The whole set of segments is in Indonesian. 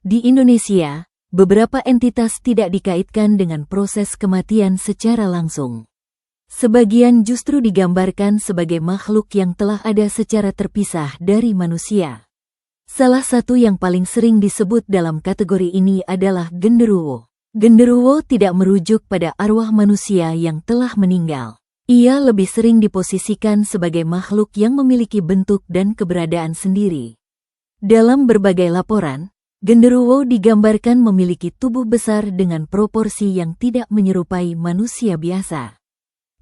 Di Indonesia, beberapa entitas tidak dikaitkan dengan proses kematian secara langsung. Sebagian justru digambarkan sebagai makhluk yang telah ada secara terpisah dari manusia. Salah satu yang paling sering disebut dalam kategori ini adalah genderuwo. Genderuwo tidak merujuk pada arwah manusia yang telah meninggal. Ia lebih sering diposisikan sebagai makhluk yang memiliki bentuk dan keberadaan sendiri. Dalam berbagai laporan, genderuwo digambarkan memiliki tubuh besar dengan proporsi yang tidak menyerupai manusia biasa.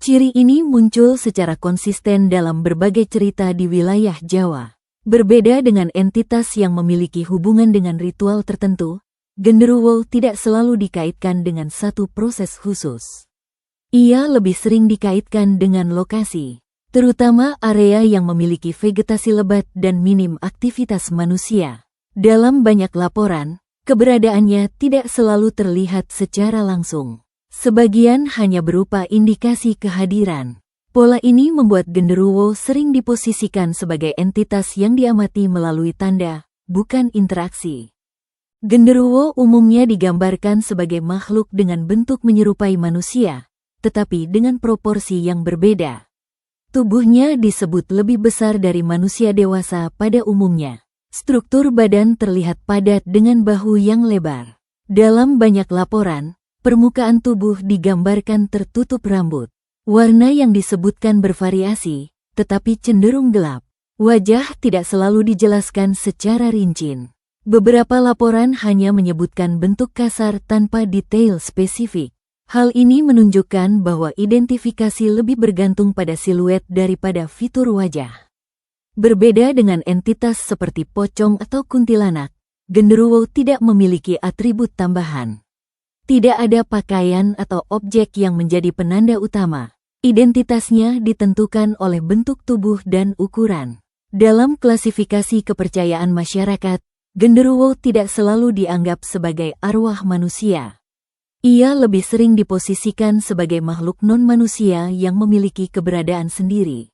Ciri ini muncul secara konsisten dalam berbagai cerita di wilayah Jawa. Berbeda dengan entitas yang memiliki hubungan dengan ritual tertentu, genderuwo tidak selalu dikaitkan dengan satu proses khusus. Ia lebih sering dikaitkan dengan lokasi, terutama area yang memiliki vegetasi lebat dan minim aktivitas manusia. Dalam banyak laporan, keberadaannya tidak selalu terlihat secara langsung. Sebagian hanya berupa indikasi kehadiran. Pola ini membuat genderuwo sering diposisikan sebagai entitas yang diamati melalui tanda, bukan interaksi. Genderuwo umumnya digambarkan sebagai makhluk dengan bentuk menyerupai manusia, tetapi dengan proporsi yang berbeda. Tubuhnya disebut lebih besar dari manusia dewasa pada umumnya. Struktur badan terlihat padat dengan bahu yang lebar. Dalam banyak laporan, permukaan tubuh digambarkan tertutup rambut. Warna yang disebutkan bervariasi, tetapi cenderung gelap. Wajah tidak selalu dijelaskan secara rinci. Beberapa laporan hanya menyebutkan bentuk kasar tanpa detail spesifik. Hal ini menunjukkan bahwa identifikasi lebih bergantung pada siluet daripada fitur wajah. Berbeda dengan entitas seperti pocong atau kuntilanak, genderuwo tidak memiliki atribut tambahan. Tidak ada pakaian atau objek yang menjadi penanda utama. Identitasnya ditentukan oleh bentuk tubuh dan ukuran. Dalam klasifikasi kepercayaan masyarakat, genderuwo tidak selalu dianggap sebagai arwah manusia. Ia lebih sering diposisikan sebagai makhluk non-manusia yang memiliki keberadaan sendiri.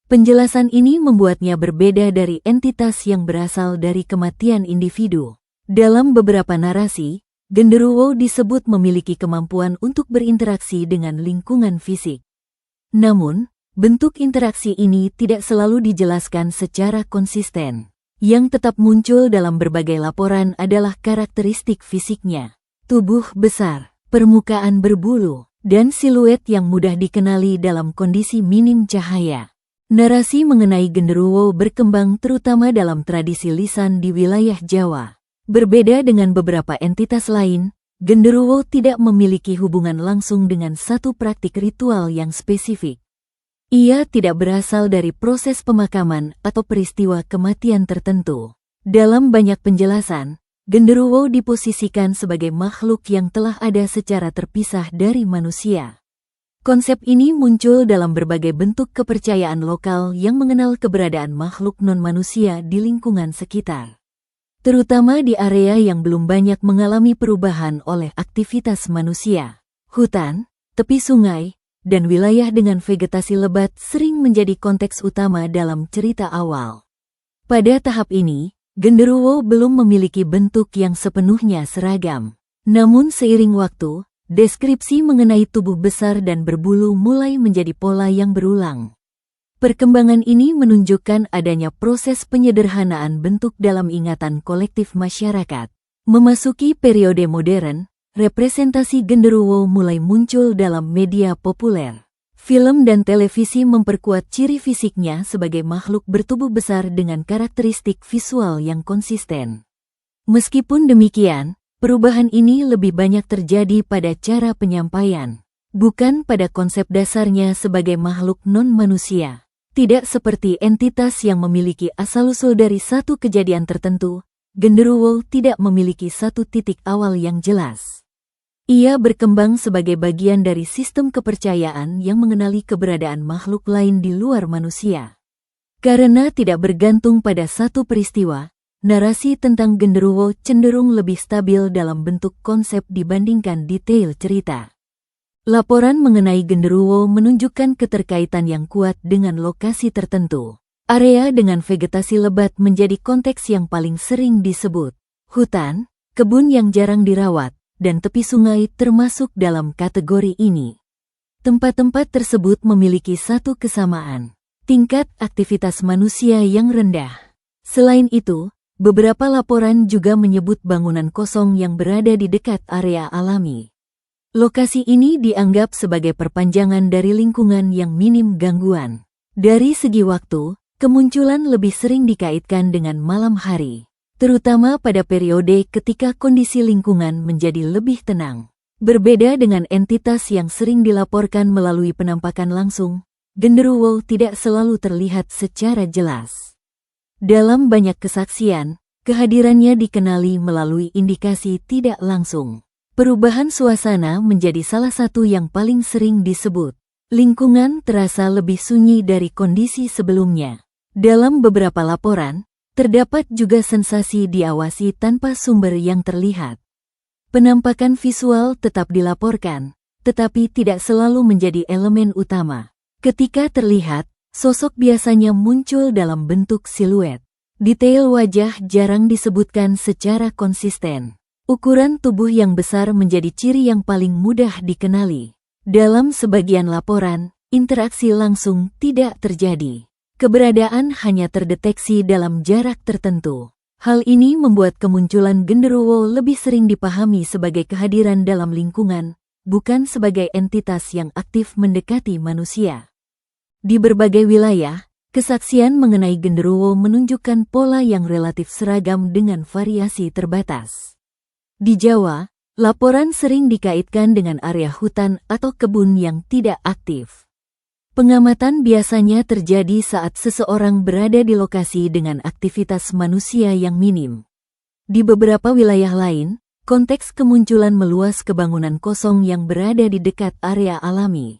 Penjelasan ini membuatnya berbeda dari entitas yang berasal dari kematian individu. Dalam beberapa narasi, genderuwo disebut memiliki kemampuan untuk berinteraksi dengan lingkungan fisik. Namun, bentuk interaksi ini tidak selalu dijelaskan secara konsisten. Yang tetap muncul dalam berbagai laporan adalah karakteristik fisiknya. Tubuh besar, permukaan berbulu, dan siluet yang mudah dikenali dalam kondisi minim cahaya. Narasi mengenai genderuwo berkembang terutama dalam tradisi lisan di wilayah Jawa. Berbeda dengan beberapa entitas lain, genderuwo tidak memiliki hubungan langsung dengan satu praktik ritual yang spesifik. Ia tidak berasal dari proses pemakaman atau peristiwa kematian tertentu. Dalam banyak penjelasan, genderuwo diposisikan sebagai makhluk yang telah ada secara terpisah dari manusia. Konsep ini muncul dalam berbagai bentuk kepercayaan lokal yang mengenal keberadaan makhluk non-manusia di lingkungan sekitar. Terutama di area yang belum banyak mengalami perubahan oleh aktivitas manusia. Hutan, tepi sungai, dan wilayah dengan vegetasi lebat sering menjadi konteks utama dalam cerita awal. Pada tahap ini, genderuwo belum memiliki bentuk yang sepenuhnya seragam. Namun seiring waktu, deskripsi mengenai tubuh besar dan berbulu mulai menjadi pola yang berulang. Perkembangan ini menunjukkan adanya proses penyederhanaan bentuk dalam ingatan kolektif masyarakat. Memasuki periode modern, representasi genderuwo mulai muncul dalam media populer. Film dan televisi memperkuat ciri fisiknya sebagai makhluk bertubuh besar dengan karakteristik visual yang konsisten. Meskipun demikian, perubahan ini lebih banyak terjadi pada cara penyampaian, bukan pada konsep dasarnya sebagai makhluk non-manusia. Tidak seperti entitas yang memiliki asal-usul dari satu kejadian tertentu, genderuwo tidak memiliki satu titik awal yang jelas. Ia berkembang sebagai bagian dari sistem kepercayaan yang mengenali keberadaan makhluk lain di luar manusia. Karena tidak bergantung pada satu peristiwa, narasi tentang genderuwo cenderung lebih stabil dalam bentuk konsep dibandingkan detail cerita. Laporan mengenai genderuwo menunjukkan keterkaitan yang kuat dengan lokasi tertentu. Area dengan vegetasi lebat menjadi konteks yang paling sering disebut. Hutan, kebun yang jarang dirawat, dan tepi sungai termasuk dalam kategori ini. Tempat-tempat tersebut memiliki satu kesamaan, tingkat aktivitas manusia yang rendah. Selain itu, beberapa laporan juga menyebut bangunan kosong yang berada di dekat area alami. Lokasi ini dianggap sebagai perpanjangan dari lingkungan yang minim gangguan. Dari segi waktu, kemunculan lebih sering dikaitkan dengan malam hari, terutama pada periode ketika kondisi lingkungan menjadi lebih tenang. Berbeda dengan entitas yang sering dilaporkan melalui penampakan langsung, genderuwo tidak selalu terlihat secara jelas. Dalam banyak kesaksian, kehadirannya dikenali melalui indikasi tidak langsung. Perubahan suasana menjadi salah satu yang paling sering disebut. Lingkungan terasa lebih sunyi dari kondisi sebelumnya. Dalam beberapa laporan, terdapat juga sensasi diawasi tanpa sumber yang terlihat. Penampakan visual tetap dilaporkan, tetapi tidak selalu menjadi elemen utama. Ketika terlihat, sosok biasanya muncul dalam bentuk siluet. Detail wajah jarang disebutkan secara konsisten. Ukuran tubuh yang besar menjadi ciri yang paling mudah dikenali. Dalam sebagian laporan, interaksi langsung tidak terjadi. Keberadaan hanya terdeteksi dalam jarak tertentu. Hal ini membuat kemunculan genderuwo lebih sering dipahami sebagai kehadiran dalam lingkungan, bukan sebagai entitas yang aktif mendekati manusia. Di berbagai wilayah, kesaksian mengenai genderuwo menunjukkan pola yang relatif seragam dengan variasi terbatas. Di Jawa, laporan sering dikaitkan dengan area hutan atau kebun yang tidak aktif. Pengamatan biasanya terjadi saat seseorang berada di lokasi dengan aktivitas manusia yang minim. Di beberapa wilayah lain, konteks kemunculan meluas ke bangunan kosong yang berada di dekat area alami.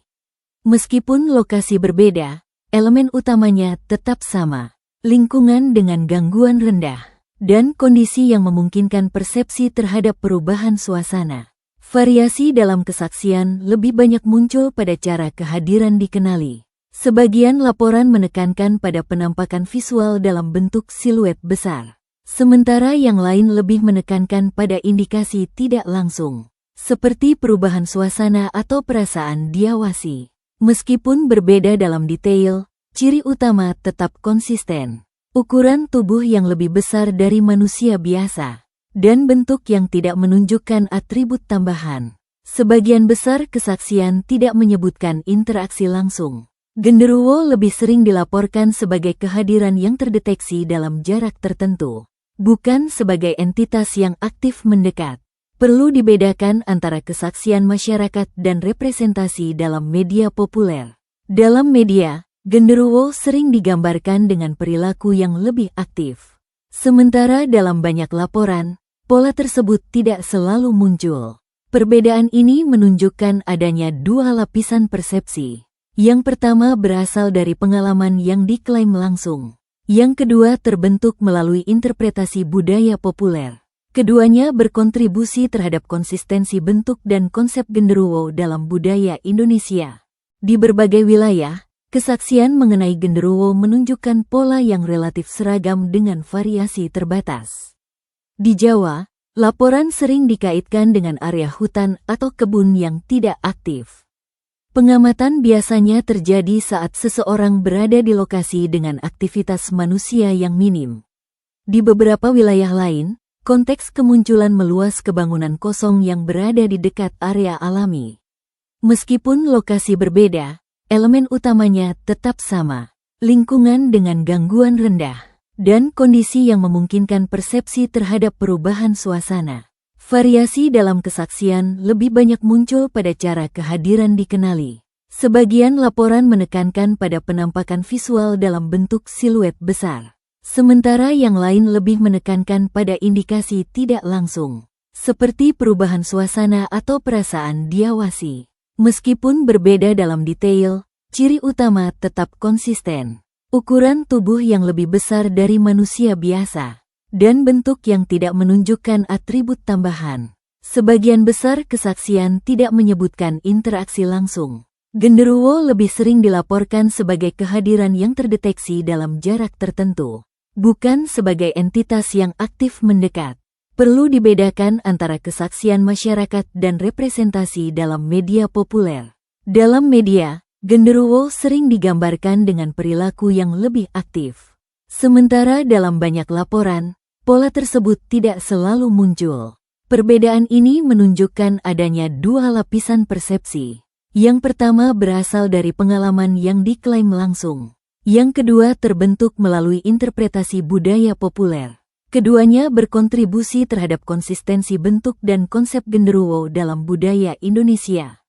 Meskipun lokasi berbeda, elemen utamanya tetap sama, lingkungan dengan gangguan rendah, dan kondisi yang memungkinkan persepsi terhadap perubahan suasana. Variasi dalam kesaksian lebih banyak muncul pada cara kehadiran dikenali. Sebagian laporan menekankan pada penampakan visual dalam bentuk siluet besar, sementara yang lain lebih menekankan pada indikasi tidak langsung, seperti perubahan suasana atau perasaan diawasi. Meskipun berbeda dalam detail, ciri utama tetap konsisten. Ukuran tubuh yang lebih besar dari manusia biasa, dan bentuk yang tidak menunjukkan atribut tambahan. Sebagian besar kesaksian tidak menyebutkan interaksi langsung. Genderuwo lebih sering dilaporkan sebagai kehadiran yang terdeteksi dalam jarak tertentu, bukan sebagai entitas yang aktif mendekat. Perlu dibedakan antara kesaksian masyarakat dan representasi dalam media populer. Dalam media, genderuwo sering digambarkan dengan perilaku yang lebih aktif. Sementara dalam banyak laporan, pola tersebut tidak selalu muncul. Perbedaan ini menunjukkan adanya dua lapisan persepsi. Yang pertama berasal dari pengalaman yang diklaim langsung. Yang kedua terbentuk melalui interpretasi budaya populer. Keduanya berkontribusi terhadap konsistensi bentuk dan konsep genderuwo dalam budaya Indonesia. Di berbagai wilayah, kesaksian mengenai genderuwo menunjukkan pola yang relatif seragam dengan variasi terbatas. Di Jawa, laporan sering dikaitkan dengan area hutan atau kebun yang tidak aktif. Pengamatan biasanya terjadi saat seseorang berada di lokasi dengan aktivitas manusia yang minim. Di beberapa wilayah lain, konteks kemunculan meluas ke bangunan kosong yang berada di dekat area alami. Meskipun lokasi berbeda, elemen utamanya tetap sama, lingkungan dengan gangguan rendah, dan kondisi yang memungkinkan persepsi terhadap perubahan suasana. Variasi dalam kesaksian lebih banyak muncul pada cara kehadiran dikenali. Sebagian laporan menekankan pada penampakan visual dalam bentuk siluet besar, sementara yang lain lebih menekankan pada indikasi tidak langsung, seperti perubahan suasana atau perasaan diawasi. Meskipun berbeda dalam detail, ciri utama tetap konsisten. Ukuran tubuh yang lebih besar dari manusia biasa, dan bentuk yang tidak menunjukkan atribut tambahan. Sebagian besar kesaksian tidak menyebutkan interaksi langsung. Genderuwo lebih sering dilaporkan sebagai kehadiran yang terdeteksi dalam jarak tertentu, bukan sebagai entitas yang aktif mendekat. Perlu dibedakan antara kesaksian masyarakat dan representasi dalam media populer. Dalam media, genderuwo sering digambarkan dengan perilaku yang lebih aktif. Sementara dalam banyak laporan, pola tersebut tidak selalu muncul. Perbedaan ini menunjukkan adanya dua lapisan persepsi. Yang pertama berasal dari pengalaman yang diklaim langsung. Yang kedua terbentuk melalui interpretasi budaya populer. Keduanya berkontribusi terhadap konsistensi bentuk dan konsep genderuwo dalam budaya Indonesia.